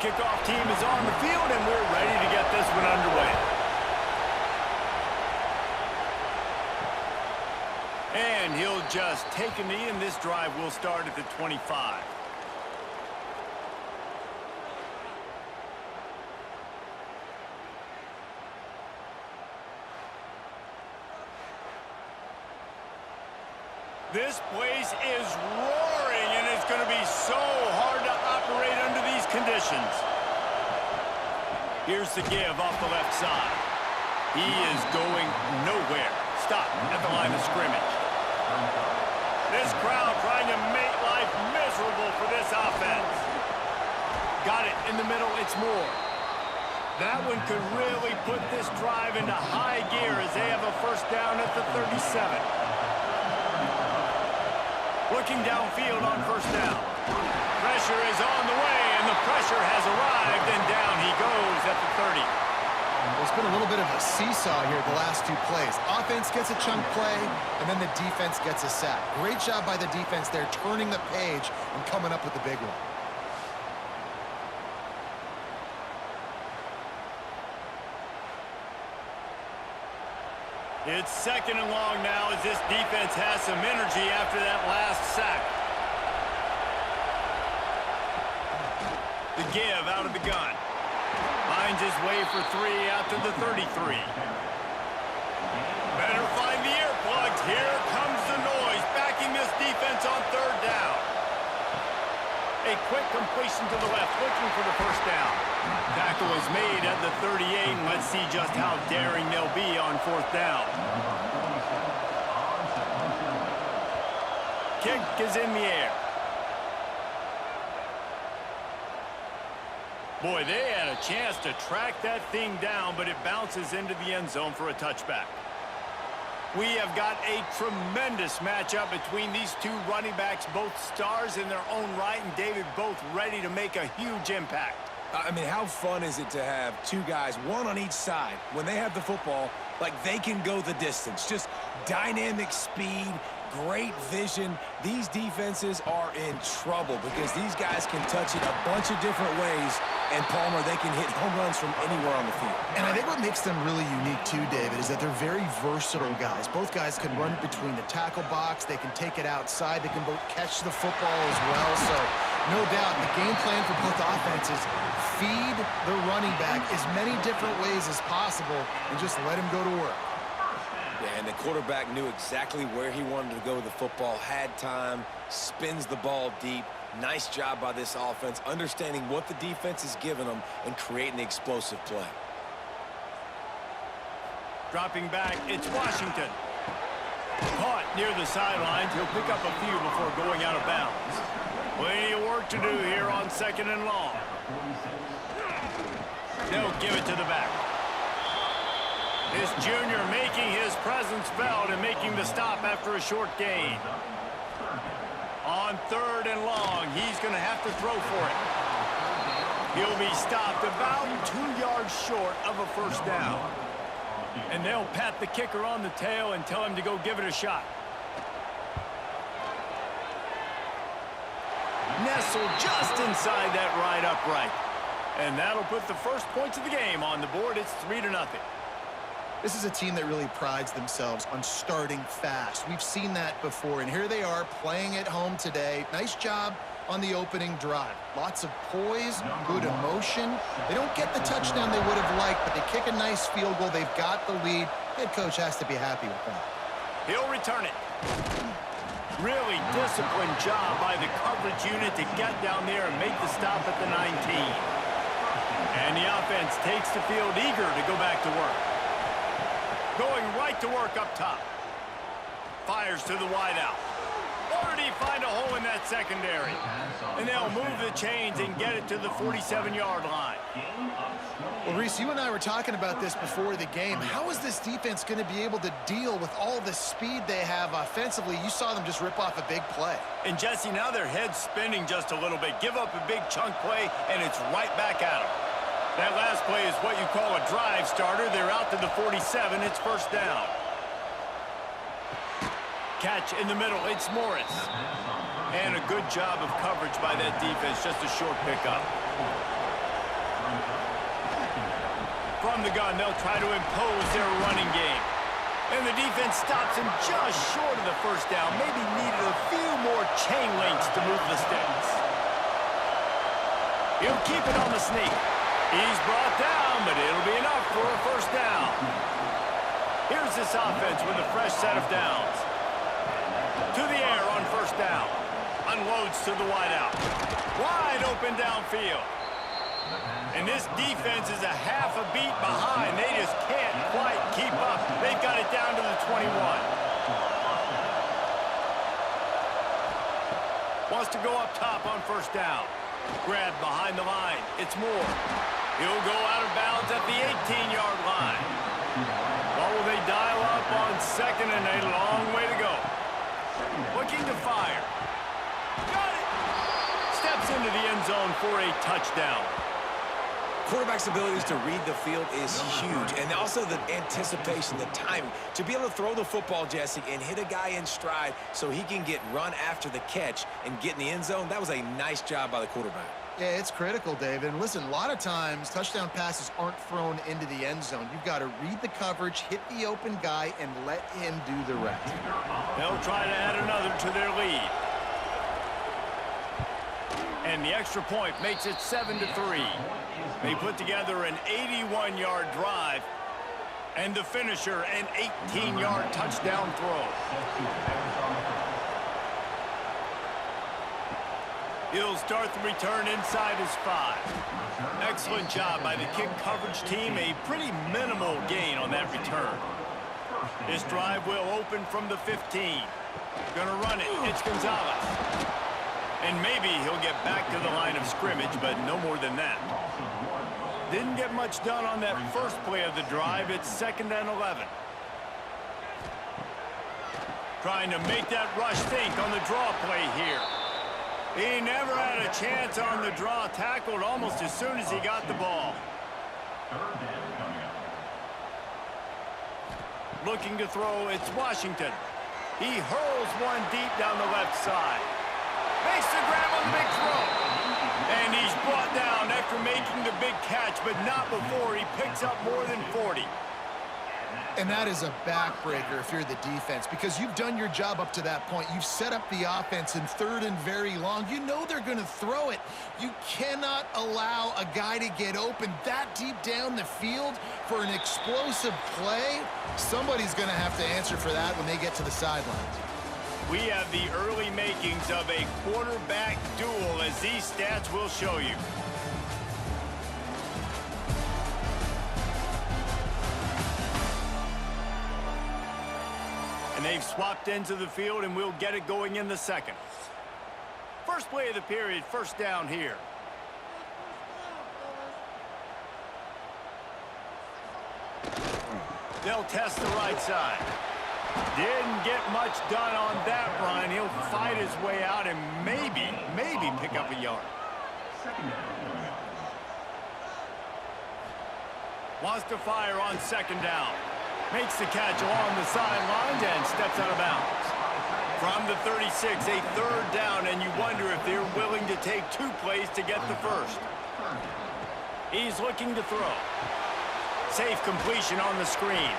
kickoff team is on the field, and we're ready to get this one underway. And he'll just take a knee, and this drive will start at the 25. This place is roaring, and it's going to be so hard to operate under these conditions. Here's the give off the left side. He is going nowhere. Stop at the line of scrimmage. This crowd trying to make life miserable for this offense. Got it in the middle. It's more. That one could really put this drive into high gear as they have a first down at the 37. Looking downfield on first down. Pressure is on the way, and the pressure has arrived, and down he goes at the 30. There's been a little bit of a seesaw here the last two plays. Offense gets a chunk play, and then the defense gets a sack. Great job by the defense there, turning the page and coming up with the big one. It's second and long now as this defense has some energy after that last sack. The give out of the gun. Finds his way for 3 out to the 33. Better find the earplugs. Here comes the noise, backing this defense on third down. A quick completion to the left, looking for the first down. Tackle is made at the 38, and let's see just how daring they'll be on fourth down. Kick is in the air. Boy, they had a chance to track that thing down, but it bounces into the end zone for a touchback. We have got a tremendous matchup between these two running backs, both stars in their own right, and David, both ready to make a huge impact. I mean, how fun is it to have two guys, one on each side, when they have the football, like they can go the distance. Just dynamic speed, great vision. These defenses are in trouble because these guys can touch it a bunch of different ways, and Palmer, they can hit home runs from anywhere on the field. And I think what makes them really unique too, David, is that they're very versatile guys. Both guys can run between the tackle box. They can take it outside. They can both catch the football as well. So no doubt the game plan for both offenses, feed the running back as many different ways as possible and just let him go to work. Yeah, and the quarterback knew exactly where he wanted to go with the football, had time, spins the ball deep. Nice job by this offense, understanding what the defense is giving them and creating the explosive play. Dropping back, it's Washington. Caught near the sidelines. He'll pick up a few before going out of bounds. Plenty of work to do here on second and long. They'll give it to the back. This junior making his presence felt and making the stop after a short gain. On third and long, he's going to have to throw for it. He'll be stopped about 2 yards short of a first down. And they'll pat the kicker on the tail and tell him to go give it a shot. Nestled just inside that right upright. And that'll put the first points of the game on the board. It's 3-0. This is a team that really prides themselves on starting fast. We've seen that before, and here they are playing at home today. Nice job on the opening drive. Lots of poise, good emotion. They don't get the touchdown they would have liked, but they kick a nice field goal. They've got the lead. Head coach has to be happy with that. He'll return it. Really disciplined job by the coverage unit to get down there and make the stop at the 19. And the offense takes the field eager to go back to work. Going right to work up top. Fires to the wideout. Already find a hole in that secondary. And they'll move the chains and get it to the 47-yard line. Well, Reese, you and I were talking about this before the game. How is this defense going to be able to deal with all the speed they have offensively? You saw them just rip off a big play. And, Jesse, now their head's spinning just a little bit. Give up a big chunk play, and it's right back at them. That last play is what you call a drive starter. They're out to the 47. It's first down. Catch in the middle. It's Morris. And a good job of coverage by that defense. Just a short pickup. From the gun, they'll try to impose their running game. And the defense stops him just short of the first down. Maybe needed a few more chain links to move the sticks. He'll keep it on the sneak. He's brought down, but it'll be enough for a first down. Here's this offense with a fresh set of downs. To the air on first down. Unloads to the wideout. Wide open downfield. And this defense is a half a beat behind. They just can't quite keep up. They've got it down to the 21. Wants to go up top on first down. Grab behind the line. It's Moore. He'll go out of bounds at the 18-yard line. What will they dial up on second and a long way to go? Looking to fire. Got it! Steps into the end zone for a touchdown. Quarterback's abilities to read the field is huge, and also the anticipation, the timing. To be able to throw the football, Jesse, and hit a guy in stride so he can get run after the catch and get in the end zone, that was a nice job by the quarterback. Yeah, it's critical, David. And listen, a lot of times touchdown passes aren't thrown into the end zone. You've got to read the coverage, hit the open guy, and let him do the rest. They'll try to add another to their lead. And the extra point makes it 7-3. They put together an 81-yard drive, and the finisher, an 18-yard touchdown throw. He'll start the return inside his 5. Excellent job by the kick coverage team. A pretty minimal gain on that return. This drive will open from the 15. Gonna run it. It's Gonzalez. And maybe he'll get back to the line of scrimmage, but no more than that. Didn't get much done on that first play of the drive. It's 2nd and 11. Trying to make that rush think on the draw play here. He never had a chance on the draw. Tackled almost as soon as he got the ball. Looking to throw, it's Washington. He hurls one deep down the left side. Makes the grab on the big throw. And he's brought down after making the big catch, but not before he picks up more than 40. And that is a backbreaker if you're the defense, because you've done your job up to that point. You've set up the offense in 3rd and very long. You know they're going to throw it. You cannot allow a guy to get open that deep down the field for an explosive play. Somebody's going to have to answer for that when they get to the sidelines. We have the early makings of a quarterback duel, as these stats will show you. And they've swapped into the field, and we'll get it going in the second. First play of the period, first down here. They'll test the right side. Didn't get much done on that run. He'll fight his way out and maybe pick up a yard. Wants to fire on 2nd down. Makes the catch along the sidelines and steps out of bounds. From the 36, a 3rd down, and you wonder if they're willing to take 2 plays to get the first. He's looking to throw. Safe completion on the screen.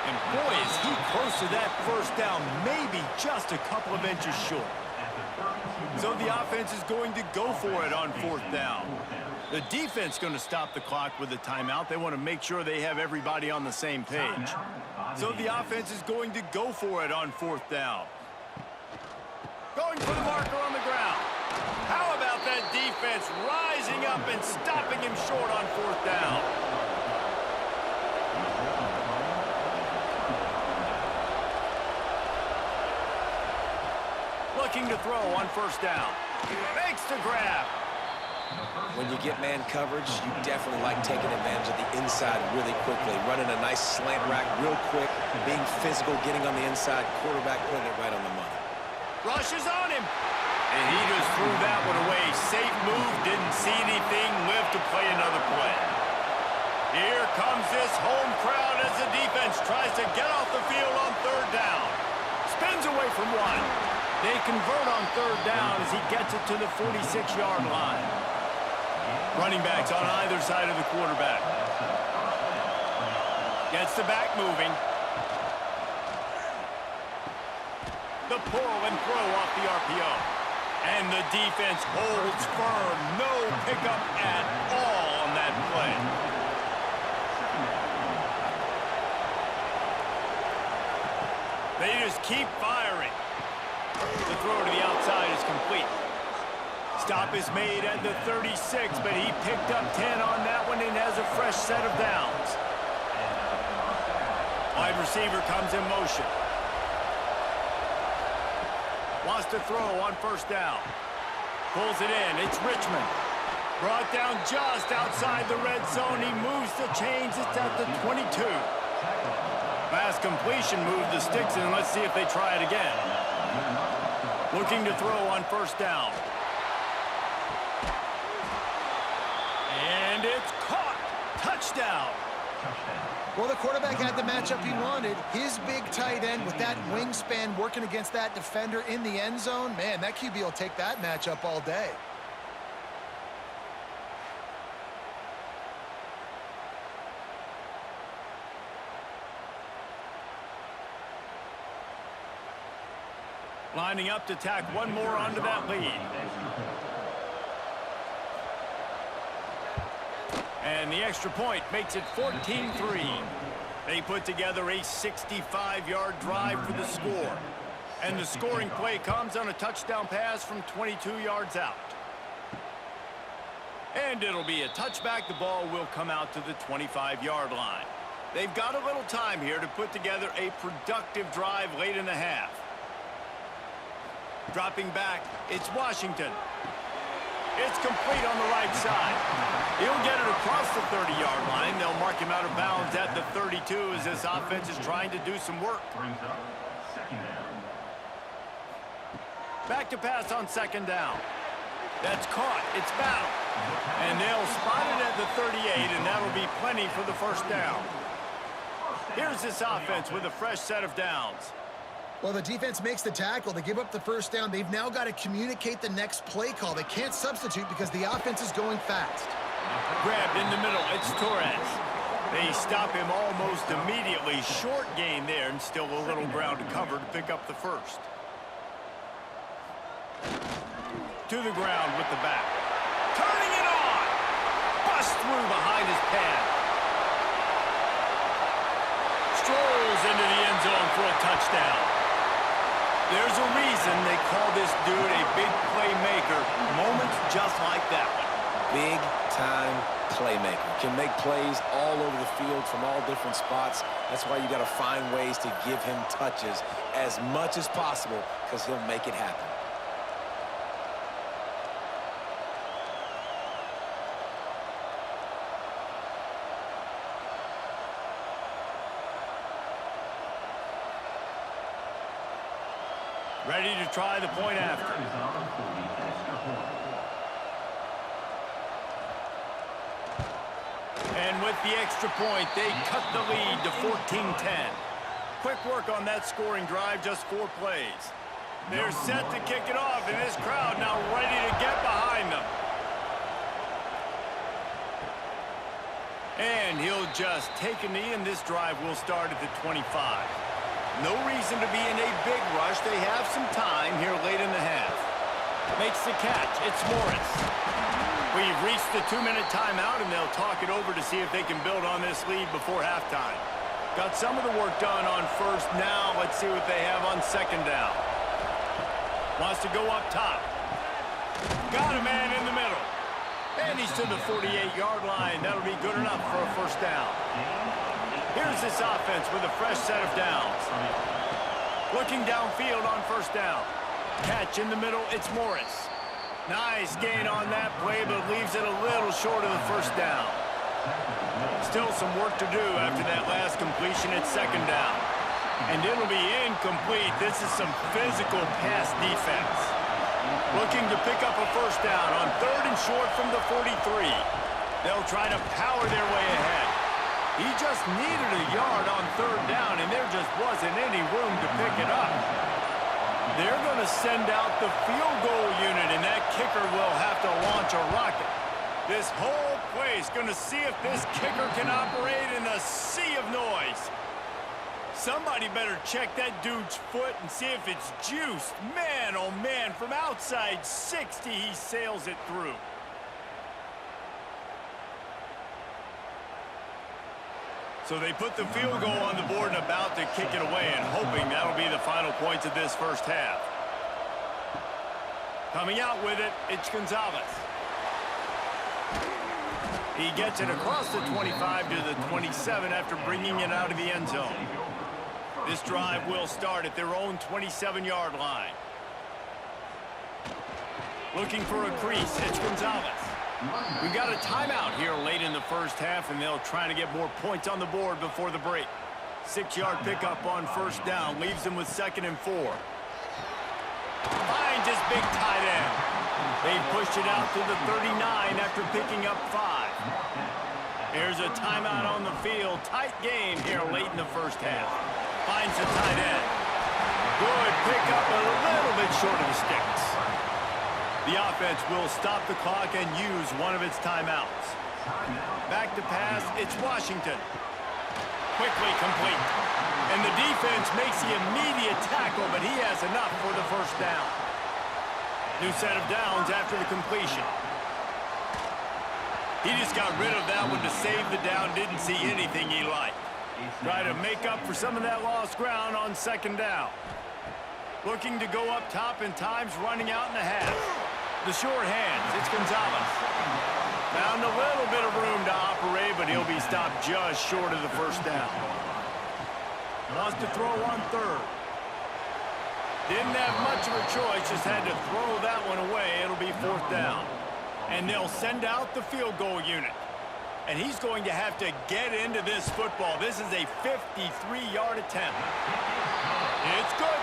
And boy, is he close to that first down, maybe just a couple of inches short. So the offense is going to go for it on 4th down. The defense going to stop the clock with a timeout. They want to make sure they have everybody on the same page. So the offense is going to go for it on 4th down. Going for the marker on the ground. How about that defense rising up and stopping him short on 4th down? Looking to throw on 1st down. Makes the grab. When you get man coverage, you definitely like taking advantage of the inside really quickly. Running a nice slant rack real quick, being physical, getting on the inside, quarterback putting it right on the money. Rushes on him. And he just threw that one away. Safe move, didn't see anything, lived to play another play. Here comes this home crowd as the defense tries to get off the field on 3rd down. Spins away from one. They convert on 3rd down as he gets it to the 46-yard line. Running backs on either side of the quarterback. Gets the back moving. The pull and throw off the RPO. And the defense holds firm. No pickup at all on that play. They just keep firing. The throw to the outside is complete. Stop is made at the 36, but he picked up 10 on that one and has a fresh set of downs. Wide receiver comes in motion. Wants to throw on first down. Pulls it in. It's Richmond. Brought down just outside the red zone. He moves the chains. It's at the 22. Fast completion, move the sticks in. Let's see if they try it again. Looking to throw on first down. And it's caught. Touchdown. Well, the quarterback had the matchup he wanted. His big tight end with that wingspan working against that defender in the end zone. Man, that QB will take that matchup all day. Lining up to tack one more onto that lead. And the extra point makes it 14-3. They put together a 65-yard drive for the score. And the scoring play comes on a touchdown pass from 22 yards out. And it'll be a touchback. The ball will come out to the 25-yard line. They've got a little time here to put together a productive drive late in the half. Dropping back, it's Washington. It's complete on the right side. He'll get it across the 30-yard line. They'll mark him out of bounds at the 32 as this offense is trying to do some work. Back to pass on second down. That's caught. It's Battle. And they'll spot it at the 38, and that'll be plenty for the first down. Here's this offense with a fresh set of downs. Well, the defense makes the tackle. They give up the first down. They've now got to communicate the next play call. They can't substitute because the offense is going fast. Grabbed in the middle. It's Torres. They stop him almost immediately. Short gain there and still a little ground to cover to pick up the first. To the ground with the back. Turning it on. Bust through behind his pad. Strolls into the end zone for a touchdown. There's a reason they call this dude a big playmaker. Moments just like that one. Big-time playmaker. Can make plays all over the field from all different spots. That's why you got to find ways to give him touches as much as possible because he'll make it happen. Ready to try the point after. And with the extra point, they cut the lead to 14-10. Quick work on that scoring drive, just 4 plays. They're set to kick it off, and this crowd now ready to get behind them. And he'll just take a knee, and this drive will start at the 25. No reason to be in a big rush. They have some time here late in the half. Makes the catch. It's Morris. We've reached the 2-minute timeout, and they'll talk it over to see if they can build on this lead before halftime. Got some of the work done on first. Now let's see what they have on second down. Wants to go up top. Got a man in the middle. And he's to the 48-yard line. That'll be good enough for a first down. Here's this offense with a fresh set of downs. Looking downfield on first down. Catch in the middle, it's Morris. Nice gain on that play, but leaves it a little short of the first down. Still some work to do after that last completion at second down. And it'll be incomplete. This is some physical pass defense. Looking to pick up a first down on third and short from the 43. They'll try to power their way ahead. He just needed a yard on third down, and there just wasn't any room to pick it up. They're going to send out the field goal unit, and that kicker will have to launch a rocket. This whole play is going to see if this kicker can operate in a sea of noise. Somebody better check that dude's foot and see if it's juiced. Man, oh man, from outside 60, he sails it through. So they put the field goal on the board and about to kick it away and hoping that'll be the final points of this first half. Coming out with it, it's Gonzalez. He gets it across the 25 to the 27 after bringing it out of the end zone. This drive will start at their own 27-yard line. Looking for a crease, it's Gonzalez. We've got a timeout here late in the first half, and they'll try to get more points on the board before the break. 6-yard pickup on first down leaves them with 2nd and 4. Finds his big tight end. They pushed it out to the 39 after picking up 5. Here's a timeout on the field. Tight game here late in the first half. Finds the tight end. Good pickup, a little bit short of the sticks. The offense will stop the clock and use one of its timeouts. Back to pass, it's Washington. Quickly complete. And the defense makes the immediate tackle, but he has enough for the first down. New set of downs after the completion. He just got rid of that one to save the down, didn't see anything he liked. Try to make up for some of that lost ground on 2nd down. Looking to go up top, and time's running out in the half. The short hands, it's Gonzalez. Found a little bit of room to operate, but he'll be stopped just short of the first down. Lost to throw on 3rd. Didn't have much of a choice, just had to throw that one away. It'll be 4th down. And they'll send out the field goal unit. And he's going to have to get into this football. This is a 53-yard attempt. It's good.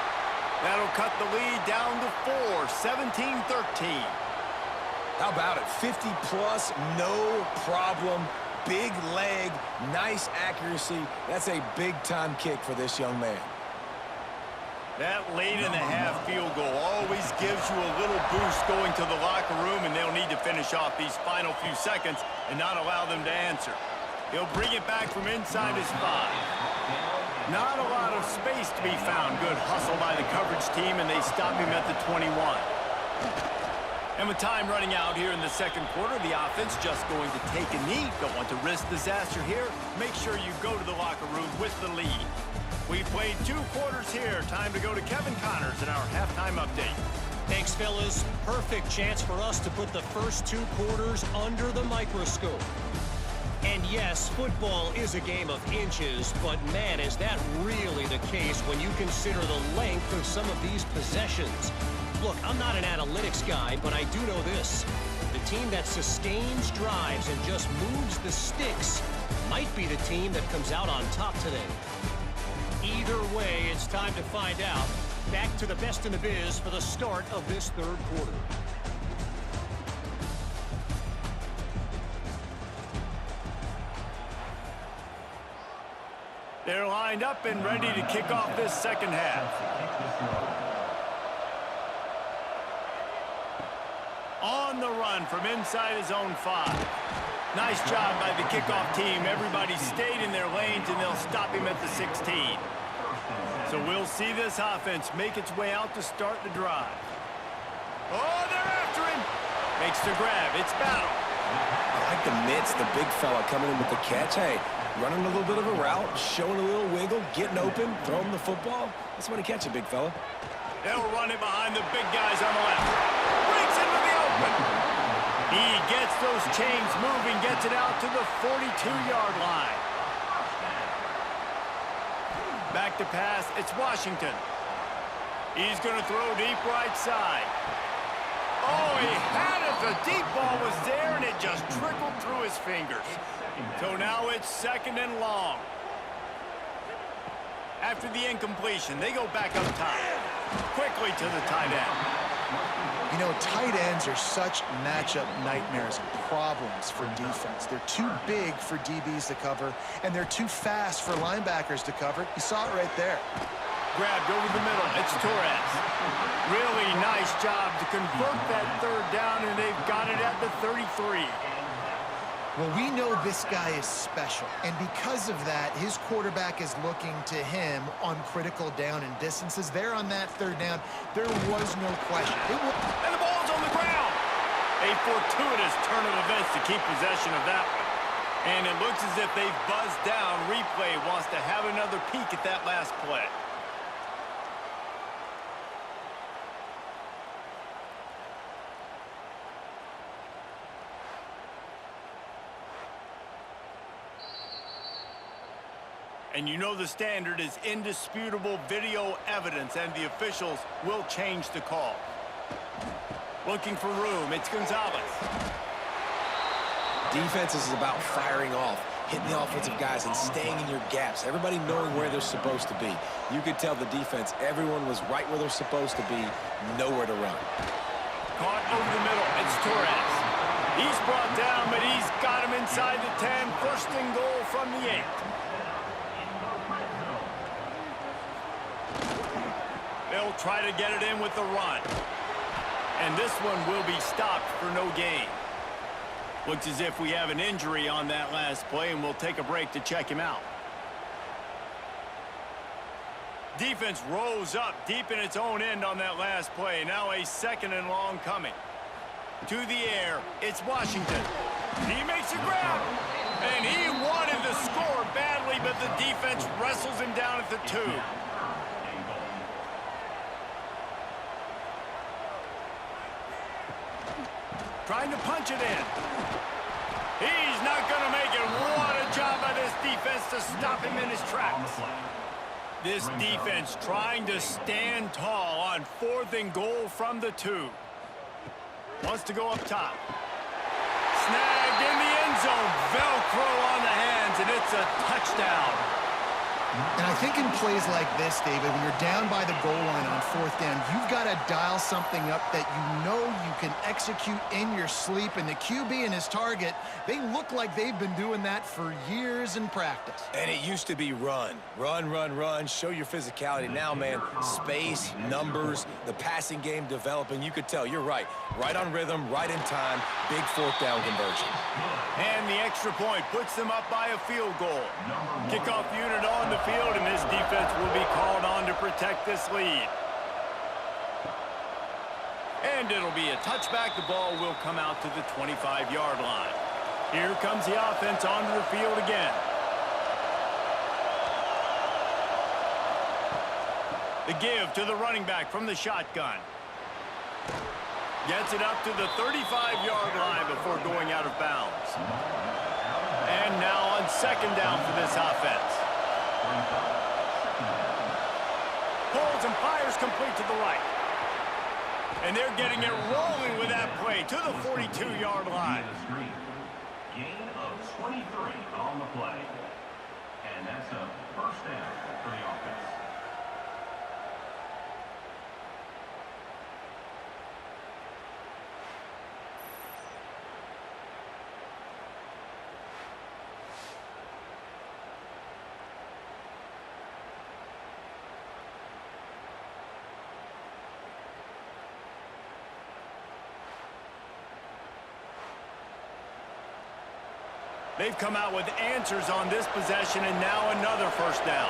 That'll cut the lead down to 4, 17-13. How about it? 50-plus, no problem. Big leg, nice accuracy. That's a big-time kick for this young man. That late-in-the-half field goal always gives you a little boost going to the locker room, and they'll need to finish off these final few seconds and not allow them to answer. He'll bring it back from inside his 5. Not a lot of space to be found. Good hustle by the coverage team, and they stop him at the 21. And with time running out here in the 2nd quarter, the offense just going to take a knee. Don't want to risk disaster here. Make sure you go to the locker room with the lead. We've played 2 quarters here. Time to go to Kevin Connors in our halftime update. Thanks, fellas. Perfect chance for us to put the first 2 quarters under the microscope. And yes, football is a game of inches, but man, is that really the case when you consider the length of some of these possessions. Look, I'm not an analytics guy, but I do know this. The team that sustains drives and just moves the sticks might be the team that comes out on top today. Either way, it's time to find out. Back to the best in the biz for the start of this 3rd quarter. They're lined up and ready to kick off this 2nd half. On the run from inside his own 5. Nice job by the kickoff team. Everybody stayed in their lanes, and they'll stop him at the 16. So we'll see this offense make its way out to start the drive. Oh, they're after him. Makes the grab. It's Battle. I like the mitts, the big fella coming in with the catch. Hey, running a little bit of a route, showing a little wiggle, getting open, throwing the football. That's when to catch it, big fella. They'll run it behind the big guys on the left. Breaks into the open. He gets those chains moving, gets it out to the 42-yard line. Back to pass, it's Washington. He's going to throw deep right side. Oh, he had it. The deep ball was there, and it just trickled through his fingers. So now it's 2nd and long. After the incompletion, they go back up top. Quickly to the tight end. You know, tight ends are such matchup nightmares and problems for defense. They're too big for DBs to cover, and they're too fast for linebackers to cover. You saw it right there. Grabbed over the middle. It's Torres. Really nice job to convert that 3rd down, and they've got it at the 33. Well, we know this guy is special, and because of that, his quarterback is looking to him on critical down and distances. There on that third down, there was no question. And the ball's on the ground. A fortuitous turn of events to keep possession of that one. And it looks as if they've buzzed down. Replay wants to have another peek at that last play. And you know the standard is indisputable video evidence, and the officials will change the call. Looking for room, it's Gonzalez. Defense is about firing off, hitting the offensive guys and staying in your gaps. Everybody knowing where they're supposed to be. You could tell the defense, everyone was right where they're supposed to be, nowhere to run. Caught over the middle, it's Torres. He's brought down, but he's got him inside the 10. First and goal from the 8. They'll try to get it in with the run. And this one will be stopped for no gain. Looks as if we have an injury on that last play, and we'll take a break to check him out. Defense rose up deep in its own end on that last play. Now a second and long coming. To the air, it's Washington. He makes a grab. And he wanted to score badly, but the defense wrestles him down at the 2. Trying to punch it in. He's not going to make it. What a job by this defense to stop him in his tracks. This defense trying to stand tall on 4th and goal from the 2. Wants to go up top. Snagged in the end zone. Velcro on the hands, and it's a touchdown. And I think in plays like this, David, when you're down by the goal line on 4th down, you've got to dial something up that you know you can execute in your sleep. And the QB and his target, they look like they've been doing that for years in practice. And it used to be run. Run, run, run. Show your physicality. Now, man, space, numbers, the passing game developing. You could tell, you're right. Right on rhythm, right in time. Big 4th down conversion. And the extra point puts them up by a field goal. Kickoff unit on the field, and this defense will be called on to protect this lead. And it'll be a touchback. The ball will come out to the 25-yard line. Here comes the offense onto the field again. The give to the running back from the shotgun. Gets it up to the 35-yard line before going out of bounds. And now on 2nd down for this offense. Pulls and fires complete to the right. And they're getting it rolling with that play to the 42-yard line. Gain of 23 on the play. And that's a first down for the offense. They've come out with answers on this possession, and now another first down.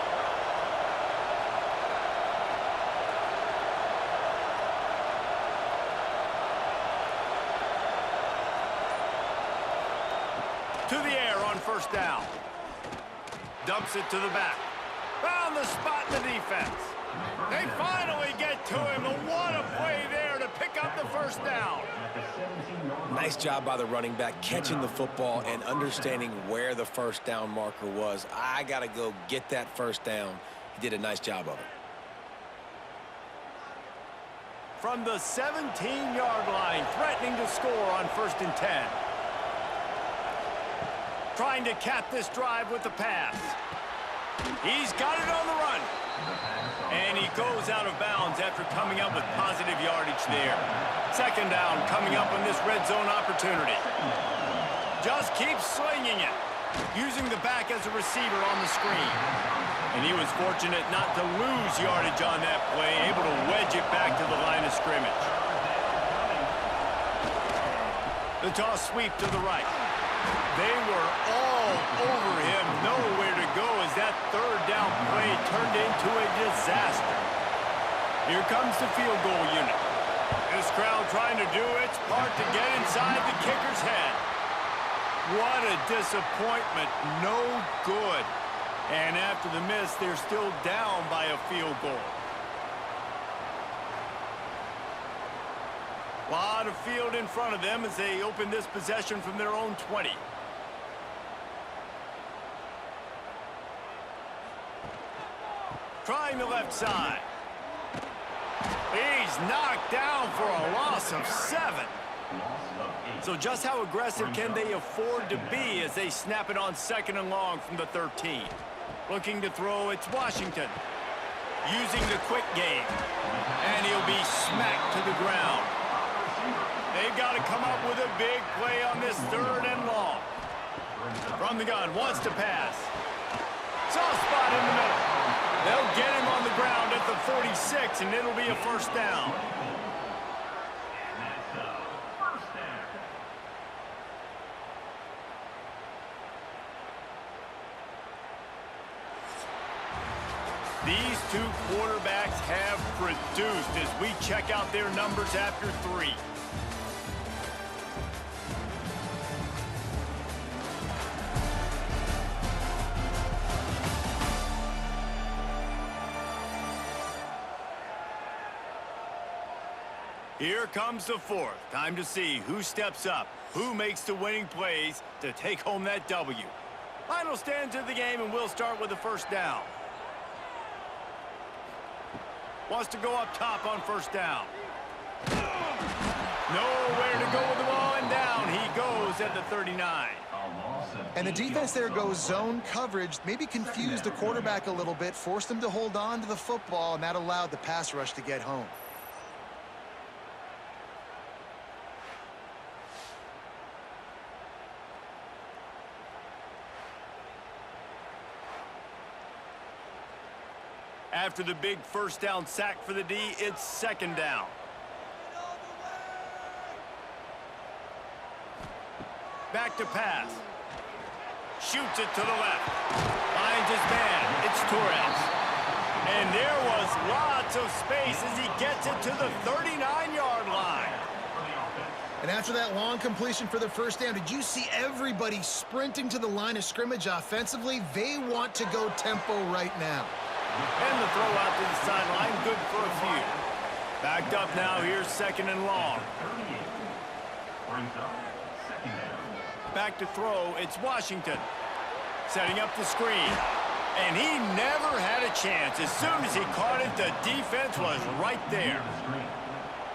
To the air on 1st down. Dumps it to the back. Found the spot in the defense. They finally get to him, and what a play there to pick up the first down. Nice job by the running back, catching the football and understanding where the first down marker was. I got to go get that first down. He did a nice job of it. From the 17-yard line, threatening to score on 1st and 10. Trying to cap this drive with the pass. He's got it on the run. And he goes out of bounds after coming up with positive yardage there. 2nd down coming up on this red zone opportunity. Just keeps slinging it, using the back as a receiver on the screen. And he was fortunate not to lose yardage on that play, able to wedge it back to the line of scrimmage. The toss sweep to the right. They were all over him, nowhere to go as that third down play turned into a disaster. Here comes the field goal unit. This crowd trying to do its part to get inside the kicker's head. What a disappointment. No good. And after the miss, they're still down by a field goal. A lot of field in front of them as they open this possession from their own 20. Trying the left side. He's knocked down for a loss of 7. So just how aggressive can they afford to be as they snap it on 2nd and long from the 13? Looking to throw, it's Washington. Using the quick game. And he'll be smacked to the ground. They've got to come up with a big play on this 3rd and long. From the gun, wants to pass. Soft spot in the middle. They'll get him on the ground at the 46, and it'll be a 1st down. These two quarterbacks have produced as we check out their numbers after 3. Here comes the 4th. Time to see who steps up, who makes the winning plays to take home that W. Final stand to the game, and we'll start with the 1st down. Wants to go up top on 1st down. Nowhere to go with the ball, and down he goes at the 39. And the defense there goes zone coverage, maybe confused the quarterback a little bit, forced him to hold on to the football, and that allowed the pass rush to get home. After the big 1st down sack for the D, it's 2nd down. Back to pass. Shoots it to the left. Finds his man. It's Torres. And there was lots of space as he gets it to the 39-yard line. And after that long completion for the 1st down, did you see everybody sprinting to the line of scrimmage offensively? They want to go tempo right now. And the throw out to the sideline, good for a few. Backed up now, here's 2nd and long. Back to throw, it's Washington. Setting up the screen. And he never had a chance. As soon as he caught it, the defense was right there.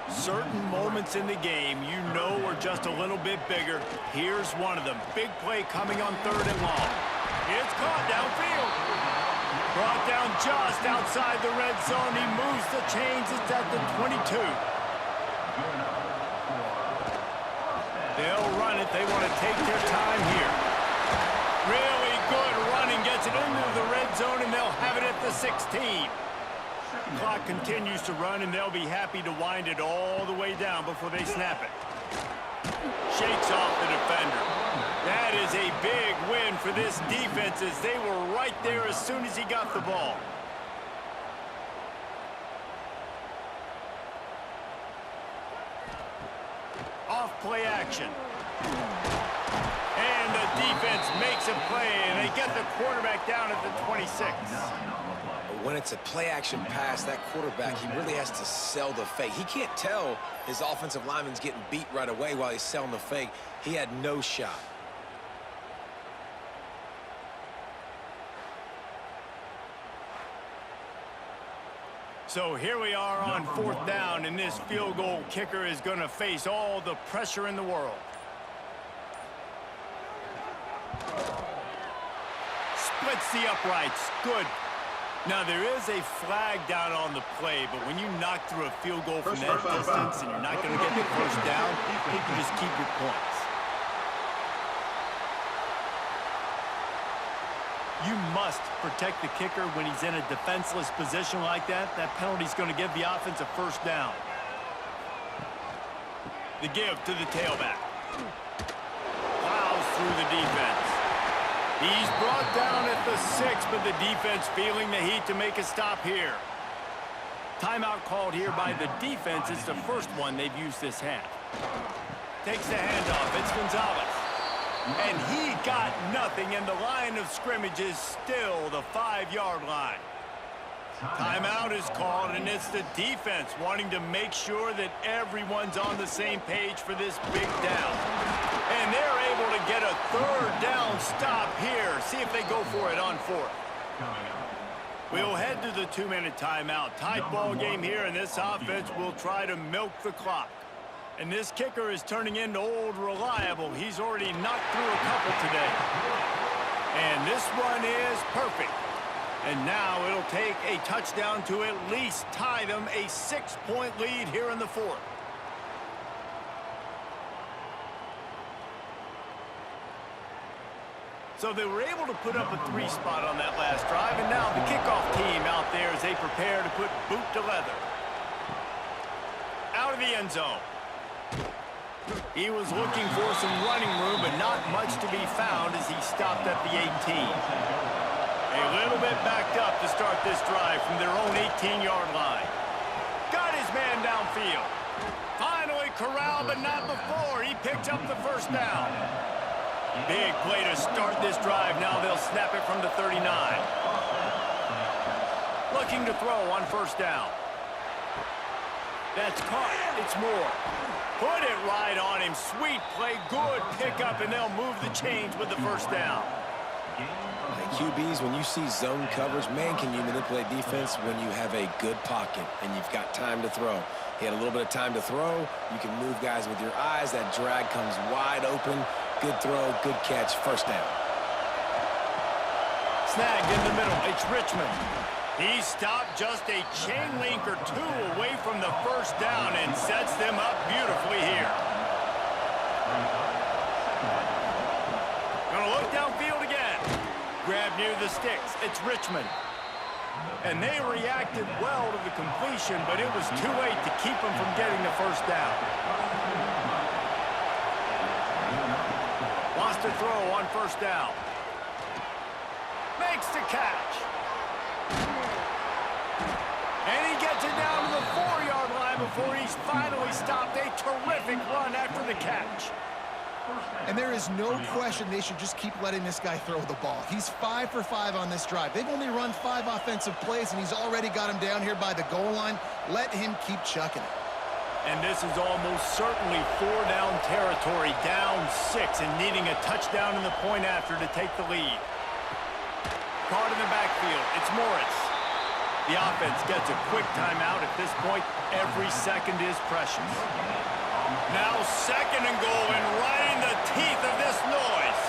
Certain moments in the game you know are just a little bit bigger. Here's one of them. Big play coming on 3rd and long. It's caught downfield. Brought down just outside the red zone. He moves the chains. It's at the 22. They'll run it. They want to take their time here. Really good running. Gets it into the red zone, and they'll have it at the 16. Clock continues to run, and they'll be happy to wind it all the way down before they snap it. Shakes off the defender. That is a big win for this defense as they were right there as soon as he got the ball. Off play action. And the defense makes a play, and they get the quarterback down at the 26. When it's a play-action pass, that quarterback, he really has to sell the fake. He can't tell his offensive lineman's getting beat right away while he's selling the fake. He had no shot. So here we are on 4th down, and this field goal kicker is going to face all the pressure in the world. Splits the uprights. Good. Now, there is a flag down on the play, but when you knock through a field goal from that distance and you're not going to get the 1st down, you can just keep your points. You must protect the kicker when he's in a defenseless position like that. That penalty's going to give the offense a 1st down. The give to the tailback. Plows through the defense. He's brought down at the 6, but the defense feeling the heat to make a stop here. Timeout called here by the defense. It's the first one they've used this half. Takes the handoff. It's Gonzalez. And he got nothing, and the line of scrimmage is still the 5-yard line. Timeout is called, and it's the defense wanting to make sure that everyone's on the same page for this big down. And they're able to get a 3rd down stop here. See if they go for it on 4th. We'll head to the 2-minute timeout. Tight ball game here, and this offense will try to milk the clock. And this kicker is turning into old reliable. He's already knocked through a couple today. And this one is perfect. And now it'll take a touchdown to at least tie them a 6-point lead here in the 4th. So they were able to put up a 3 spot on that last drive, and now the kickoff team out there as they prepare to put boot to leather. Out of the end zone. He was looking for some running room, but not much to be found as he stopped at the 18. A little bit backed up to start this drive from their own 18-yard line. Got his man downfield. Finally corralled, but not before. He picked up the 1st down. Big play to start this drive. Now they'll snap it from the 39. Looking to throw on 1st down. That's caught. It's Moore. Put it right on him. Sweet play. Good pickup, and they'll move the chains with the 1st down. QBs, when you see zone coverage, man, can you manipulate defense when you have a good pocket and you've got time to throw. He had a little bit of time to throw. You can move guys with your eyes. That drag comes wide open. Good throw, good catch, 1st down. Snagged in the middle. It's Richmond. He stopped just a chain link or 2 away from the 1st down and sets them up beautifully here. Gonna look downfield again. Grab near the sticks. It's Richmond. And they reacted well to the completion, but it was too late to keep them from getting the 1st down. Wants to throw on 1st down. Makes the catch. And he gets it down to the 4-yard line before he's finally stopped. A terrific run after the catch. And there is no question they should just keep letting this guy throw the ball. He's 5 for 5 on this drive. They've only run 5 offensive plays, and he's already got him down here by the goal line. Let him keep chucking it. And this is almost certainly 4-down territory, down 6, and needing a touchdown in the point after to take the lead. Caught in the backfield. It's Morris. The offense gets a quick timeout. At this point, every second is precious. Now 2nd and goal, and right in the teeth of this noise.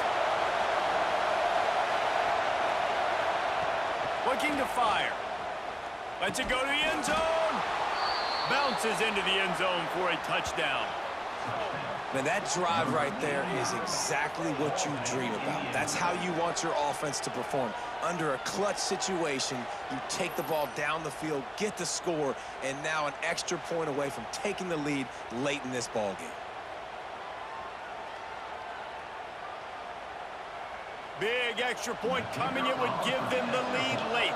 Looking to fire. Lets it go to the end zone. Bounces into the end zone for a touchdown. Man, that drive right there is exactly what you dream about. That's how you want your offense to perform. Under a clutch situation, you take the ball down the field, get the score, and now an extra point away from taking the lead late in this ball game. Big extra point coming. It would give them the lead late.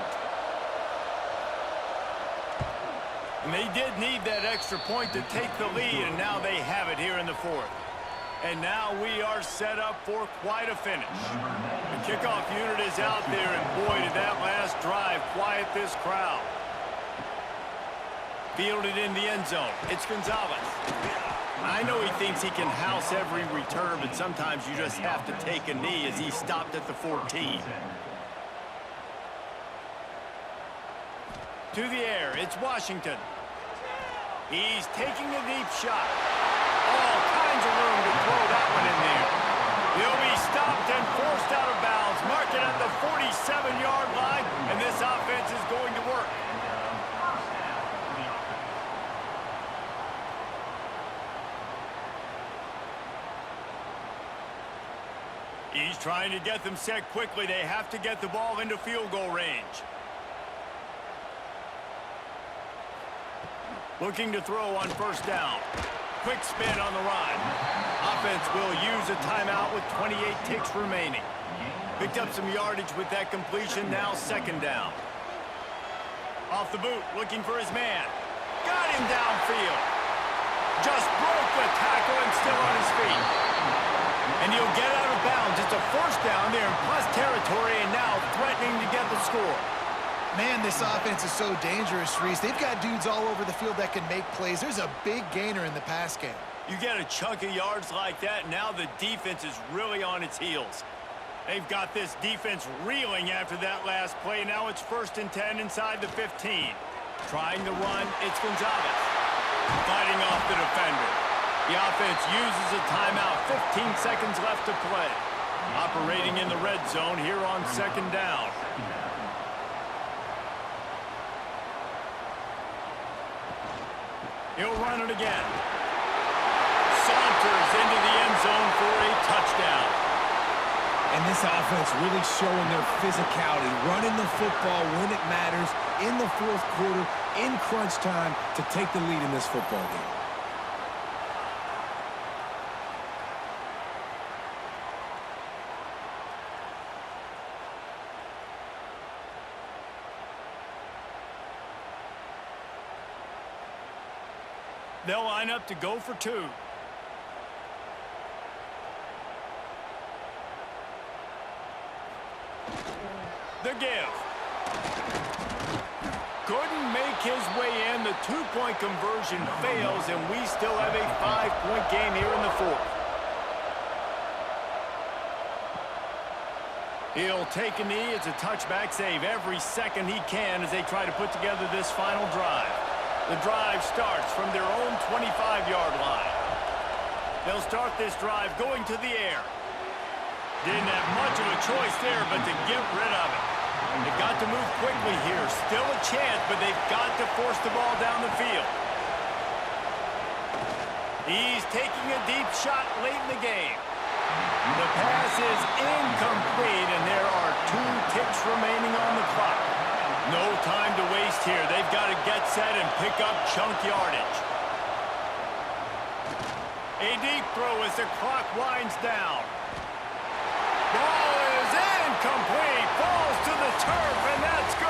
And they did need that extra point to take the lead, and now they have it here in the 4th. And now we are set up for quite a finish. The kickoff unit is out there, and boy, did that last drive quiet this crowd. Fielded in the end zone. It's Gonzalez. I know he thinks he can house every return, but sometimes you just have to take a knee as he stopped at the 14. To the air, it's Washington. He's taking a deep shot. All kinds of room to throw that one in there. He'll be stopped and forced out of bounds. Mark it at the 47-yard line, and this offense is going to work. He's trying to get them set quickly. They have to get the ball into field goal range. Looking to throw on 1st down. Quick spin on the run. offense will use a timeout with 28 ticks remaining. Picked up some yardage with that completion, now second down. Off the boot, looking for his man. Got him downfield. Just broke the tackle and still on his feet. And he'll get out of bounds. It's a first down there in plus territory and now threatening to get the score. Man, this offense is so dangerous, Reese. They've got dudes all over the field that can make plays. There's a big gainer in the pass game. You get a chunk of yards like that, now the defense is really on its heels. They've got this defense reeling after that last play. Now it's 1st and 10 inside the 15. Trying to run, it's Gonzalez. Fighting off the defender. The offense uses a timeout. 15 seconds left to play. Operating in the red zone here on second down. He'll run it again. Saunters into the end zone for a touchdown. And this offense really showing their physicality, running the football when it matters, in the 4th quarter, in crunch time, to take the lead in this football game. They'll line up to go for 2. The give. Couldn't make his way in. The 2-point conversion fails, and we still have a 5-point game here in the 4th. He'll take a knee. It's a touchback save every second he can as they try to put together this final drive. The drive starts from their own 25-yard line. They'll start this drive going to the air. Didn't have much of a choice there, but to get rid of it. They've got to move quickly here. Still a chance, but they've got to force the ball down the field. He's taking a deep shot late in the game. The pass is incomplete, and there are 2 ticks remaining on the clock. No time to waste here. They've got to get set and pick up chunk yardage. A deep throw as the clock winds down. Ball is incomplete. Falls to the turf, and that's good.